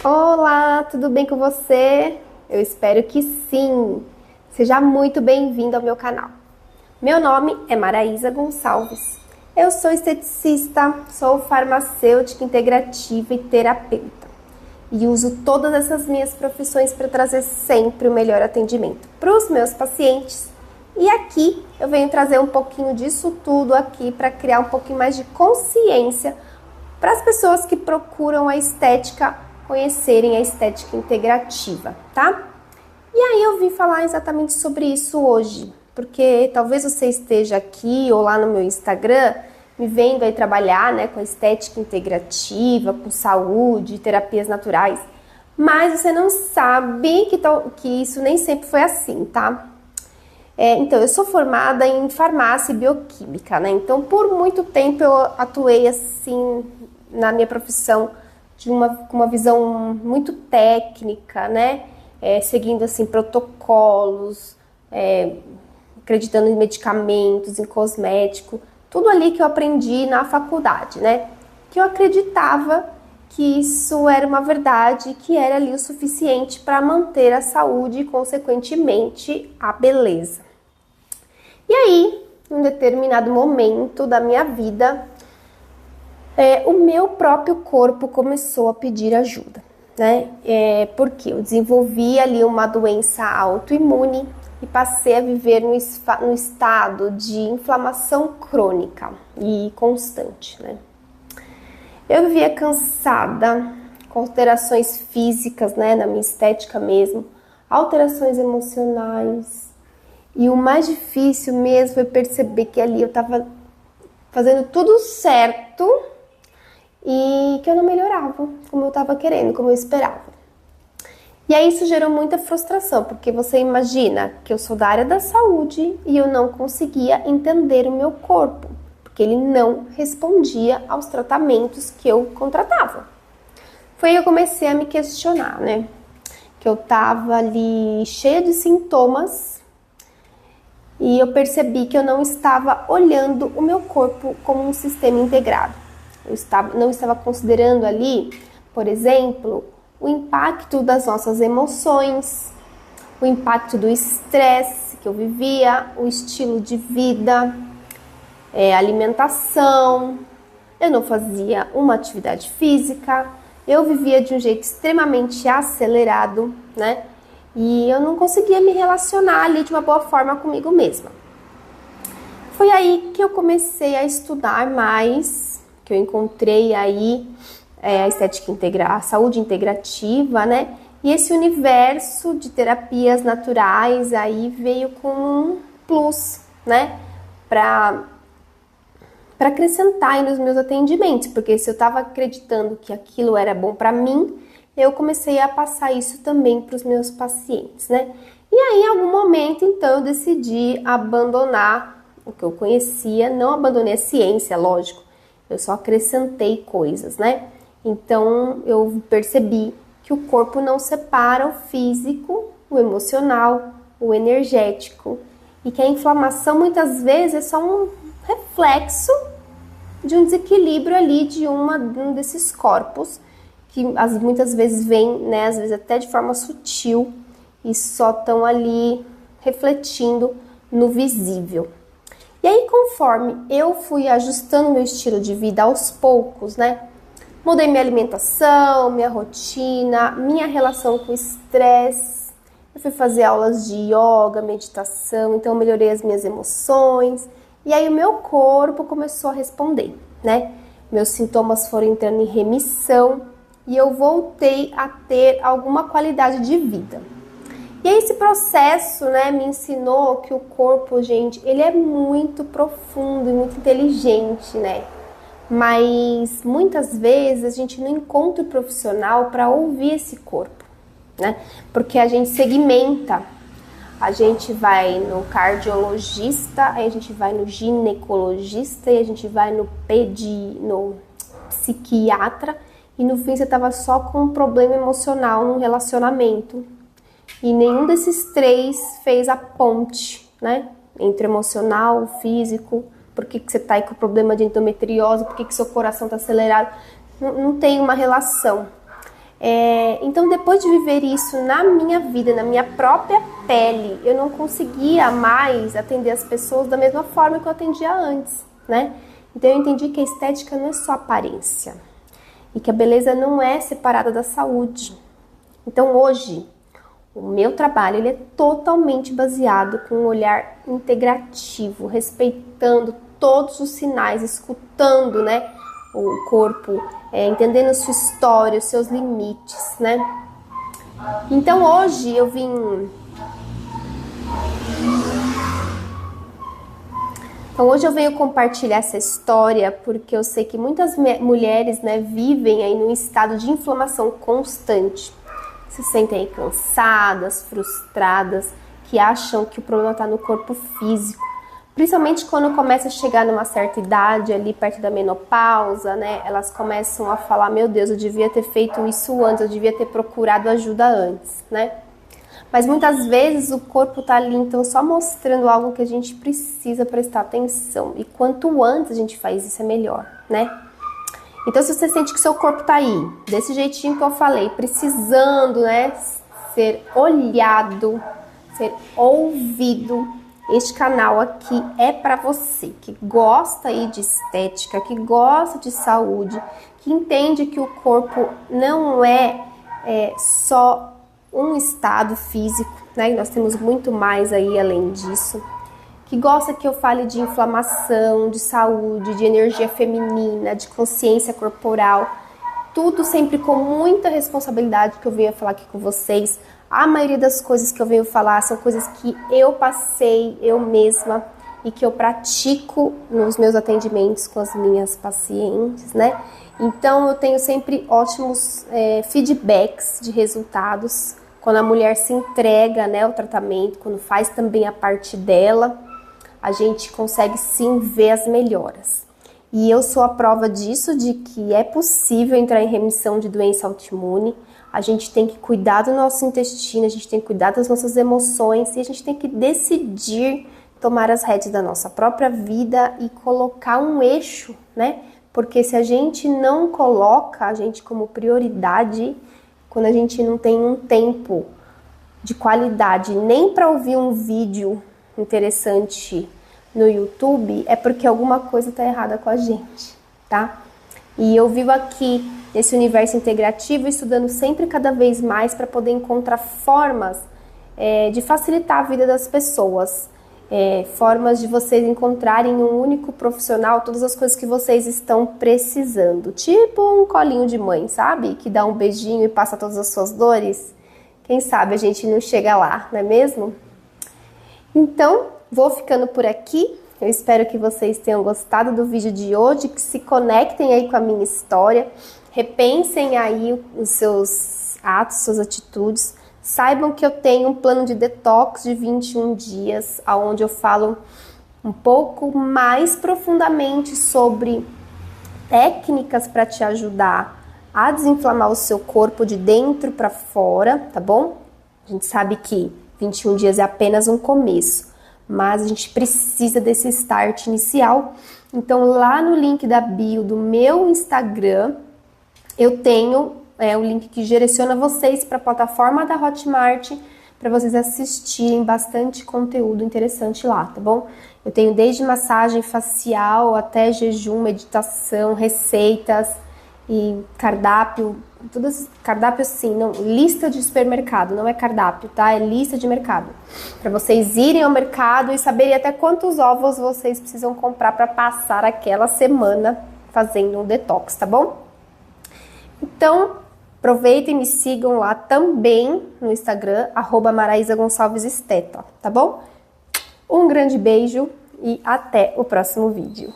Olá, tudo bem com você? Eu espero que sim. Seja muito bem-vindo ao meu canal. Meu nome é Maraísa Gonçalves. Eu sou esteticista, sou farmacêutica integrativa e terapeuta. E uso todas essas minhas profissões para trazer sempre o melhor atendimento para os meus pacientes. E aqui eu venho trazer um pouquinho disso tudo aqui para criar um pouquinho mais de consciência para as pessoas que procuram a estética conhecerem a estética integrativa, tá? E aí eu vim falar exatamente sobre isso hoje, porque talvez você esteja aqui ou lá no meu Instagram me vendo aí trabalhar, né, com a estética integrativa, com saúde, terapias naturais, mas você não sabe que isso nem sempre foi assim, tá? Então, eu sou formada em farmácia e bioquímica, né? Então, por muito tempo eu atuei assim na minha profissão com uma visão muito técnica, né? Seguindo assim protocolos, acreditando em medicamentos, em cosmético, tudo ali que eu aprendi na faculdade, né? Que eu acreditava que isso era uma verdade, que era ali o suficiente para manter a saúde e, consequentemente, a beleza. E aí, em um determinado momento da minha vida, o meu próprio corpo começou a pedir ajuda, né? Porque eu desenvolvi ali uma doença autoimune e passei a viver no estado de inflamação crônica e constante, né? Eu vivia cansada, com alterações físicas, né, na minha estética mesmo, alterações emocionais. E o mais difícil mesmo foi perceber que ali eu estava fazendo tudo certo e que eu não melhorava como eu estava querendo, como eu esperava. E aí isso gerou muita frustração, porque você imagina que eu sou da área da saúde e eu não conseguia entender o meu corpo, porque ele não respondia aos tratamentos que eu contratava. Foi aí que eu comecei a me questionar, né? Que eu estava ali cheia de sintomas e eu percebi que eu não estava olhando o meu corpo como um sistema integrado. Eu não estava considerando ali, por exemplo, o impacto das nossas emoções, o impacto do estresse que eu vivia, o estilo de vida, alimentação. Eu não fazia uma atividade física, eu vivia de um jeito extremamente acelerado, né? E eu não conseguia me relacionar ali de uma boa forma comigo mesma. Foi aí que eu comecei a estudar mais, que eu encontrei aí a estética a saúde integrativa, né? E esse universo de terapias naturais aí veio com um plus, né? Para acrescentar aí nos meus atendimentos, porque se eu estava acreditando que aquilo era bom para mim, eu comecei a passar isso também para os meus pacientes, né? E aí, em algum momento, então, eu decidi abandonar o que eu conhecia, não abandonei a ciência, lógico, eu só acrescentei coisas, né? Então, eu percebi que o corpo não separa o físico, o emocional, o energético, e que a inflamação, muitas vezes, é só um reflexo de um desequilíbrio ali de um desses corpos, que muitas vezes vem, né, às vezes até de forma sutil, e só estão ali refletindo no visível. E aí, conforme eu fui ajustando meu estilo de vida aos poucos, né, mudei minha alimentação, minha rotina, minha relação com o estresse, eu fui fazer aulas de yoga, meditação, então eu melhorei as minhas emoções, e aí o meu corpo começou a responder, né, meus sintomas foram entrando em remissão, e eu voltei a ter alguma qualidade de vida. E esse processo, né, me ensinou que o corpo, gente, ele é muito profundo e muito inteligente, né? Mas muitas vezes a gente não encontra o profissional para ouvir esse corpo, né? Porque a gente segmenta. A gente vai no cardiologista, aí a gente vai no ginecologista e a gente vai no psiquiatra. E no fim você estava só com um problema emocional num relacionamento. E nenhum desses três fez a ponte, né? Entre o emocional, o físico, por que você está aí com problema de endometriose, por que seu coração está acelerado. Não tem uma relação. Então, depois de viver isso na minha vida, na minha própria pele, eu não conseguia mais atender as pessoas da mesma forma que eu atendia antes, né? Então, eu entendi que a estética não é só aparência e que a beleza não é separada da saúde. Então, hoje, o meu trabalho ele é totalmente baseado com um olhar integrativo, respeitando todos os sinais, escutando, né, o corpo, entendendo sua história, os seus limites, né? Então hoje eu venho compartilhar essa história porque eu sei que muitas mulheres, né, vivem aí num estado de inflamação constante. Se sentem aí cansadas, frustradas, que acham que o problema está no corpo físico. Principalmente quando começa a chegar numa certa idade, ali perto da menopausa, né? Elas começam a falar, meu Deus, eu devia ter feito isso antes, eu devia ter procurado ajuda antes, né? Mas muitas vezes o corpo tá ali, então, só mostrando algo que a gente precisa prestar atenção. E quanto antes a gente faz isso, é melhor, né? Então, se você sente que seu corpo tá aí, desse jeitinho que eu falei, precisando, né, ser olhado, ser ouvido, este canal aqui é para você que gosta aí de estética, que gosta de saúde, que entende que o corpo não é só um estado físico, né? Nós temos muito mais aí além disso. Que gosta que eu fale de inflamação, de saúde, de energia feminina, de consciência corporal. Tudo sempre com muita responsabilidade que eu venho falar aqui com vocês. A maioria das coisas que eu venho falar são coisas que eu passei, eu mesma, e que eu pratico nos meus atendimentos com as minhas pacientes, né? Então, eu tenho sempre ótimos feedbacks de resultados, quando a mulher se entrega, né, ao tratamento, quando faz também a parte dela, a gente consegue sim ver as melhoras. E eu sou a prova disso, de que é possível entrar em remissão de doença autoimune. A gente tem que cuidar do nosso intestino, a gente tem que cuidar das nossas emoções e a gente tem que decidir tomar as rédeas da nossa própria vida e colocar um eixo, né? Porque se a gente não coloca a gente como prioridade, quando a gente não tem um tempo de qualidade nem para ouvir um vídeo interessante no YouTube, é porque alguma coisa tá errada com a gente, tá? E eu vivo aqui nesse universo integrativo, estudando sempre cada vez mais para poder encontrar formas de facilitar a vida das pessoas, formas de vocês encontrarem um único profissional, todas as coisas que vocês estão precisando, tipo um colinho de mãe, sabe? Que dá um beijinho e passa todas as suas dores. Quem sabe a gente não chega lá, não é mesmo? Então, vou ficando por aqui. Eu espero que vocês tenham gostado do vídeo de hoje, que se conectem aí com a minha história, repensem aí os seus atos, suas atitudes. Saibam que eu tenho um plano de detox de 21 dias, onde eu falo um pouco mais profundamente sobre técnicas para te ajudar a desinflamar o seu corpo de dentro para fora, tá bom? A gente sabe que 21 dias é apenas um começo, mas a gente precisa desse start inicial. Então, lá no link da bio do meu Instagram, eu tenho o link que direciona vocês para a plataforma da Hotmart, para vocês assistirem bastante conteúdo interessante lá, tá bom? Eu tenho desde massagem facial até jejum, meditação, receitas e cardápio, cardápio sim, não, lista de supermercado, não é cardápio, tá? É lista de mercado. Para vocês irem ao mercado e saberem até quantos ovos vocês precisam comprar para passar aquela semana fazendo um detox, tá bom? Então, aproveitem e me sigam lá também no Instagram, @MaraísaGonçalvesEsteta, tá bom? Um grande beijo e até o próximo vídeo.